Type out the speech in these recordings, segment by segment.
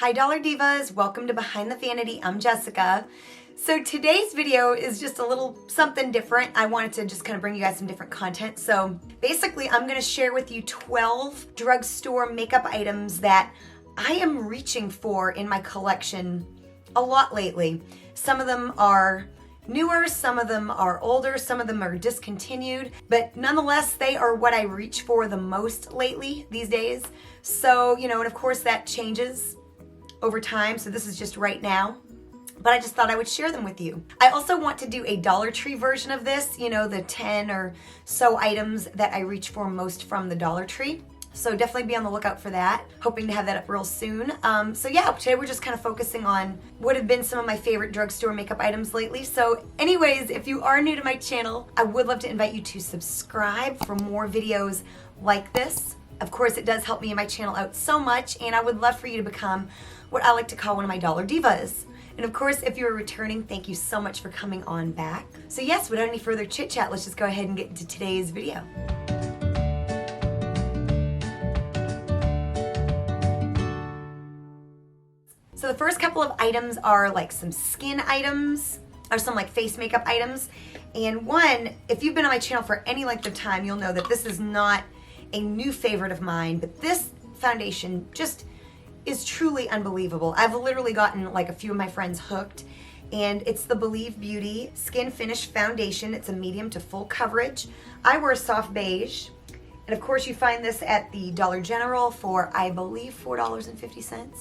Hi Dollar Divas, welcome to Behind the Vanity. I'm Jessica. So today's video is just a little something different. I wanted to just kind of bring you guys some different content. So basically I'm going to share with you 12 drugstore makeup items that I am reaching for in my collection a lot lately. Some of them are newer, some of them are older, some of them are discontinued, but nonetheless, they are what I reach for the most lately these days. So, and of course that changes over time, so this is just right now, but I just thought I would share them with you. I also want to do a Dollar Tree version of this, the 10 or so items that I reach for most from the Dollar Tree. So definitely be on the lookout for that. Hoping to have that up real soon. So yeah, today we're just kind of focusing on what have been some of my favorite drugstore makeup items lately. So anyways, if you are new to my channel, I would love to invite you to subscribe for more videos like this. Of course, it does help me and my channel out so much, and I would love for you to become what I like to call one of my Dollar Divas. And of course, if you're returning, thank you so much for coming on back. So yes, without any further chit chat, let's just go ahead and get into today's video. So the first couple of items are like some skin items or some like face makeup items. And one, if you've been on my channel for any length of time, you'll know that this is not a new favorite of mine, but this foundation just is truly unbelievable. I've literally gotten like a few of my friends hooked, and it's the Believe Beauty Skin Finish Foundation. It's a medium to full coverage. I wear a soft beige. And of course you find this at the Dollar General for, I believe, $4.50.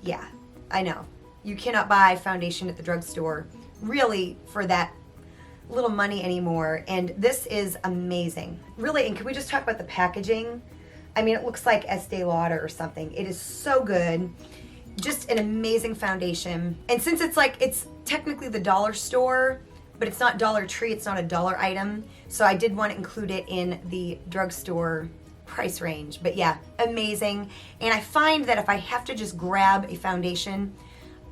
Yeah, I know. You cannot buy foundation at the drugstore really for that little money anymore, and this is amazing. Really, and can we just talk about the packaging? I mean, it looks like Estee Lauder or something. It is so good. Just an amazing foundation. And since it's technically the dollar store, but it's not Dollar Tree, it's not a dollar item, so I did want to include it in the drugstore price range. But yeah, amazing. And I find that if I have to just grab a foundation,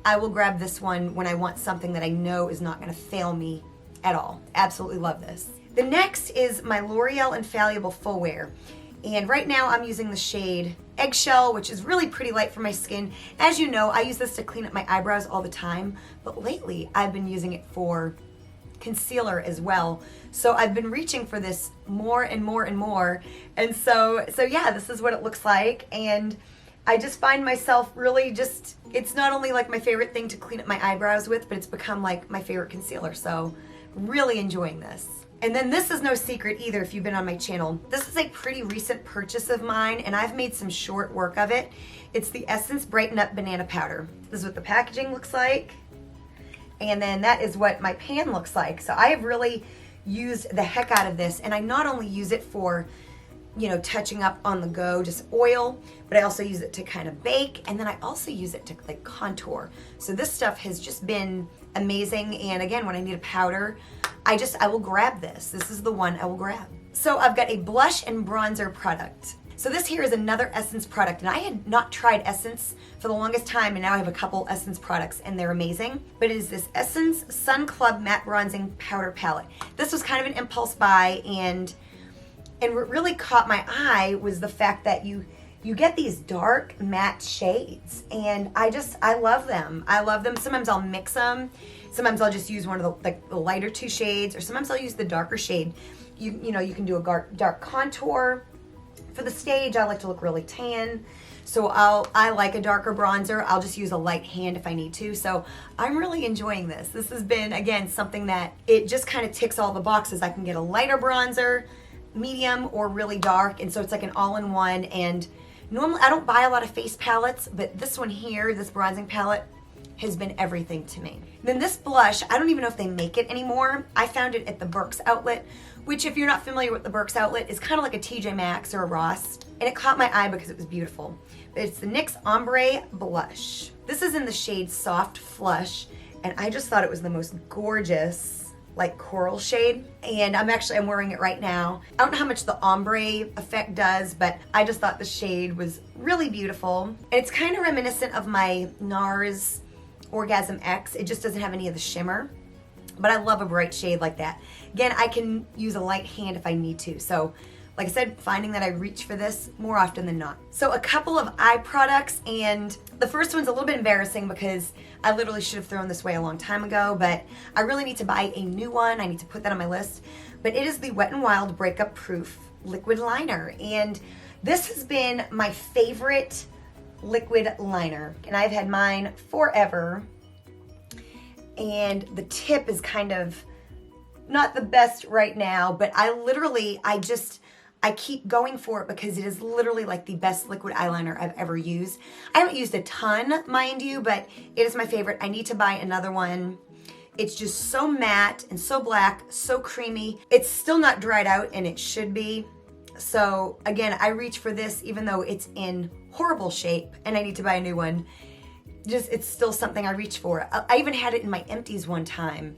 I will grab this one when I want something that I know is not going to fail me at all. Absolutely love this. The next is my L'Oreal Infallible Full Wear. And right now I'm using the shade Eggshell, which is really pretty light for my skin. As you know, I use this to clean up my eyebrows all the time, but lately I've been using it for concealer as well. So I've been reaching for this more and more and more. And so yeah, this is what it looks like. And I just find myself really it's not only like my favorite thing to clean up my eyebrows with, but it's become like my favorite concealer. So really enjoying this. And then this is no secret either if you've been on my channel. This is a pretty recent purchase of mine, and I've made some short work of it. It's the Essence Brighten Up Banana Powder. This is what the packaging looks like. And then that is what my pan looks like. So I have really used the heck out of this, and I not only use it for touching up on the go, just oil, but I also use it to kind of bake, and then I also use it to like contour. So this stuff has just been amazing. And again, when I need a powder, I will grab this. This is the one I will grab. So I've got a blush and bronzer product. So this here is another Essence product, and I had not tried Essence for the longest time, and now I have a couple Essence products, and they're amazing. But it is this Essence Sun Club Matte Bronzing Powder Palette. This was kind of an impulse buy, and what really caught my eye was the fact that you get these dark matte shades, and I love them. I love them. Sometimes I'll mix them. Sometimes I'll just use one of the lighter two shades, or sometimes I'll use the darker shade. You can do a dark contour. For the stage, I like to look really tan, so I like a darker bronzer. I'll just use a light hand if I need to. So I'm really enjoying this. This has been, again, something that it just kind of ticks all the boxes. I can get a lighter bronzer, medium, or really dark, and so it's like an all-in-one. And normally I don't buy a lot of face palettes, but this one here, this bronzing palette, has been everything to me. Then this blush, I don't even know if they make it anymore. I found it at the Burke's outlet, which, if you're not familiar with the Burke's outlet, is kind of like a TJ Maxx or a Ross, and it caught my eye because it was beautiful. But it's the NYX Ombre Blush. This is in the shade Soft Flush, and I just thought it was the most gorgeous, like, coral shade. And I'm wearing it right now. I don't know how much the ombre effect does, but I just thought the shade was really beautiful. And it's kind of reminiscent of my NARS Orgasm X. It just doesn't have any of the shimmer, but I love a bright shade like that. Again, I can use a light hand if I need to. So like I said, finding that I reach for this more often than not. So a couple of eye products, and the first one's a little bit embarrassing because I literally should have thrown this away a long time ago, but I really need to buy a new one. I need to put that on my list. But it is the Wet n Wild Breakup Proof Liquid Liner, and this has been my favorite liquid liner, and I've had mine forever. And the tip is kind of not the best right now, but I keep going for it because it is literally like the best liquid eyeliner I've ever used. I haven't used a ton, mind you, but it is my favorite. I need to buy another one. It's just so matte and so black, so creamy. It's still not dried out, and it should be. So again, I reach for this even though it's in horrible shape and I need to buy a new one. It's still something I reach for. I even had it in my empties one time,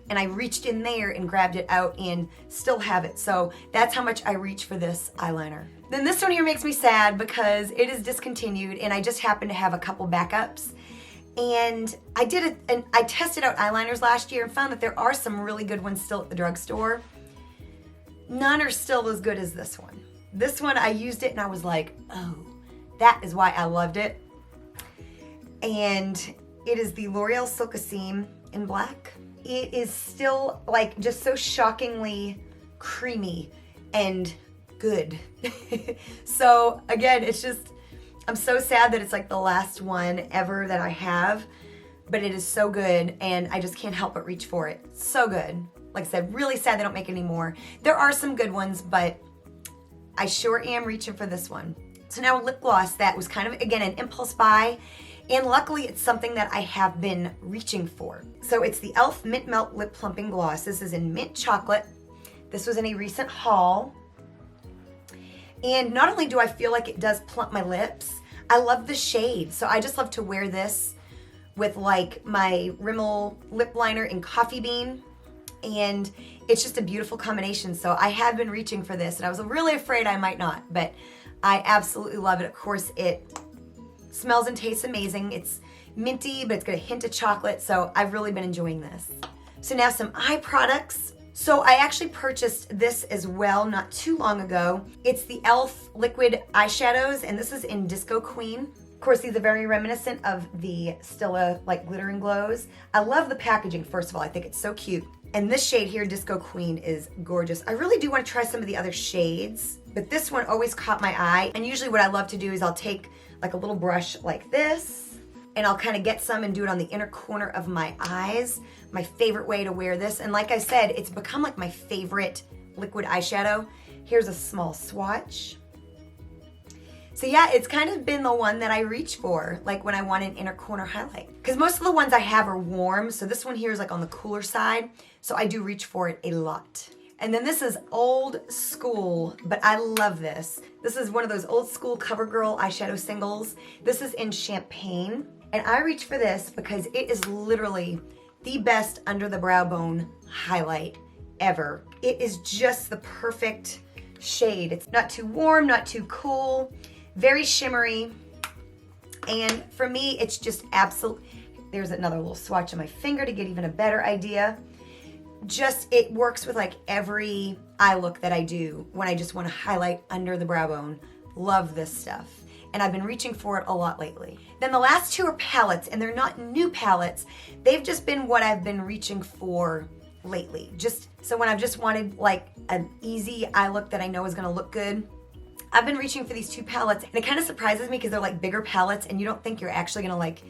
and I reached in there and grabbed it out and still have it. So that's how much I reach for this eyeliner. Then this one here makes me sad because it is discontinued, and I just happen to have a couple backups. And I tested out eyeliners last year and found that there are some really good ones still at the drugstore. None are still as good as this one. This one, I used it and I was like, oh, that is why I loved it. And it is the L'Oreal Silkaseam in black. It is still like just so shockingly creamy and good. So again, it's just, I'm so sad that it's like the last one ever that I have, but it is so good and I just can't help but reach for it. So good. Like I said, really sad they don't make any more. There are some good ones, but I sure am reaching for this one. So now lip gloss, that was kind of, again, an impulse buy. And luckily it's something that I have been reaching for. So it's the e.l.f. Mint Melt Lip Plumping Gloss. This is in mint chocolate. This was in a recent haul. And not only do I feel like it does plump my lips, I love the shade. So I just love to wear this with like my Rimmel lip liner in Coffee Bean. And it's just a beautiful combination. So I have been reaching for this, and I was really afraid I might not, but I absolutely love it. Of course, it smells and tastes amazing. It's minty, but it's got a hint of chocolate, so I've really been enjoying this. So now some eye products. So I actually purchased this as well not too long ago. It's the e.l.f. liquid eyeshadows, and this is in Disco Queen. Of course, these are very reminiscent of the Stila like glitter and glows. I love the packaging, first of all. I think it's so cute. And this shade here, Disco Queen, is gorgeous. I really do want to try some of the other shades, but this one always caught my eye. And usually what I love to do is I'll take like a little brush like this, and I'll kind of get some and do it on the inner corner of my eyes. My favorite way to wear this. And like I said, it's become like my favorite liquid eyeshadow. Here's a small swatch. So yeah, it's kind of been the one that I reach for, like when I want an inner corner highlight. Because most of the ones I have are warm, so this one here is like on the cooler side, so I do reach for it a lot. And then this is old school, but I love this. This is one of those old school CoverGirl eyeshadow singles. This is in Champagne, and I reach for this because it is literally the best under the brow bone highlight ever. It is just the perfect shade. It's not too warm, not too cool. Very shimmery, and for me, it's just absolute. There's another little swatch on my finger to get even a better idea. Just, it works with like every eye look that I do when I just want to highlight under the brow bone. Love this stuff, and I've been reaching for it a lot lately. Then the last two are palettes, and they're not new palettes. They've just been what I've been reaching for lately. Just so when I've just wanted like an easy eye look that I know is going to look good, I've been reaching for these two palettes, and it kind of surprises me because they're like bigger palettes, and you don't think you're actually gonna like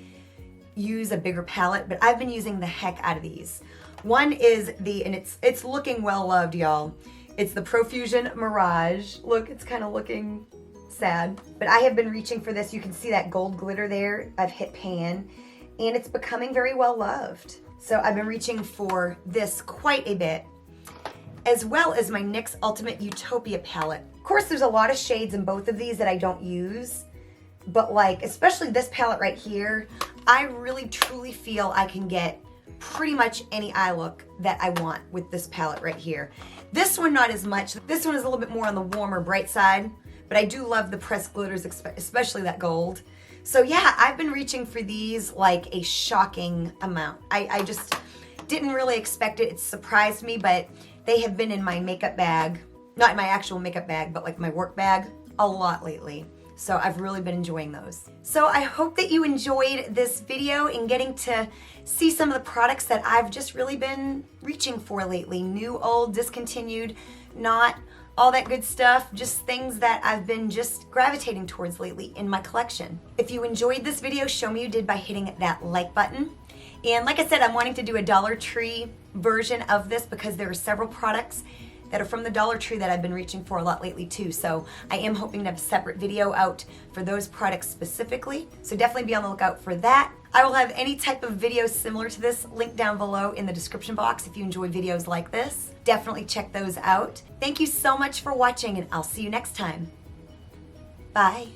use a bigger palette, but I've been using the heck out of these. One is and it's looking well loved, y'all. It's the Profusion Mirage. Look, it's kind of looking sad, but I have been reaching for this. You can see that gold glitter there. I've hit pan, and it's becoming very well loved. So I've been reaching for this quite a bit, as well as my NYX Ultimate Utopia palette. Of course, there's a lot of shades in both of these that I don't use, but like, especially this palette right here, I really truly feel I can get pretty much any eye look that I want with this palette right here. This one, not as much. This one is a little bit more on the warmer, bright side, but I do love the pressed glitters, especially that gold. So yeah, I've been reaching for these like a shocking amount. I just didn't really expect it. It surprised me, but they have been in my makeup bag not in my actual makeup bag, but like my work bag, a lot lately. So I've really been enjoying those. So I hope that you enjoyed this video and getting to see some of the products that I've just really been reaching for lately. New, old, discontinued, not all that good stuff, just things that I've been just gravitating towards lately in my collection. If you enjoyed this video, show me you did by hitting that like button. And like I said, I'm wanting to do a Dollar Tree version of this because there are several products that are from the Dollar Tree that I've been reaching for a lot lately too. So I am hoping to have a separate video out for those products specifically. So definitely be on the lookout for that. I will have any type of video similar to this linked down below in the description box if you enjoy videos like this. Definitely check those out. Thank you so much for watching, and I'll see you next time. Bye.